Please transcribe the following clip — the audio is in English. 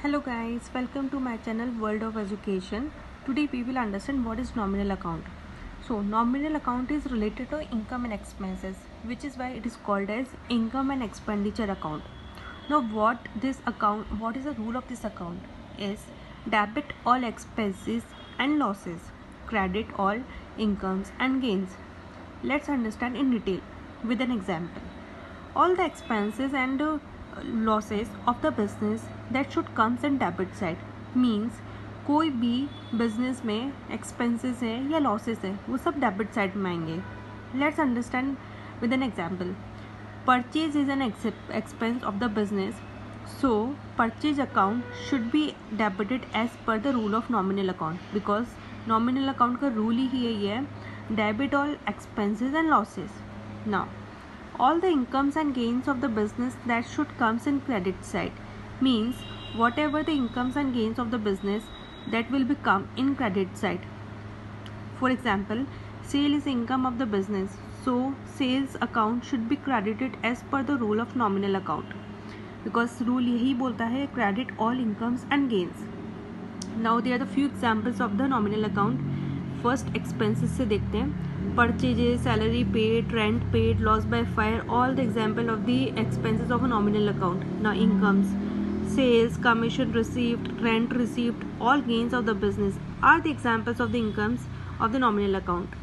Hello guys, welcome to my channel World of Education. Today we will understand what is nominal account. So nominal account is related to income and expenses, which is why it is called as income and expenditure account. Now what is the rule of this account is debit all expenses and losses, credit all incomes and gains. Let's understand in detail with an example. All the expenses and losses of the business that should comes in debit side means कोई भी business में expenses है या losses है वो सब debit side में आएंगे. Let's understand with an example. Purchase is an expense of the business, so purchase account should be debited as per the rule of nominal account, because nominal account का rule ही यही है, debit all expenses and losses. Now all the incomes and gains of the business that should comes in credit side means whatever the incomes and gains of the business that will become in credit side. For example, sale is income of the business, so sales account should be credited as per the rule of nominal account, because rule यही बोलता है credit all incomes and gains. Now there are the few examples of the nominal account. First expenses से देखते हैं. Purchases, salary paid, rent paid, loss by fire, all the example of the expenses of a nominal account. Now incomes, sales, commission received, rent received, all gains of the business are the examples of the incomes of the nominal account.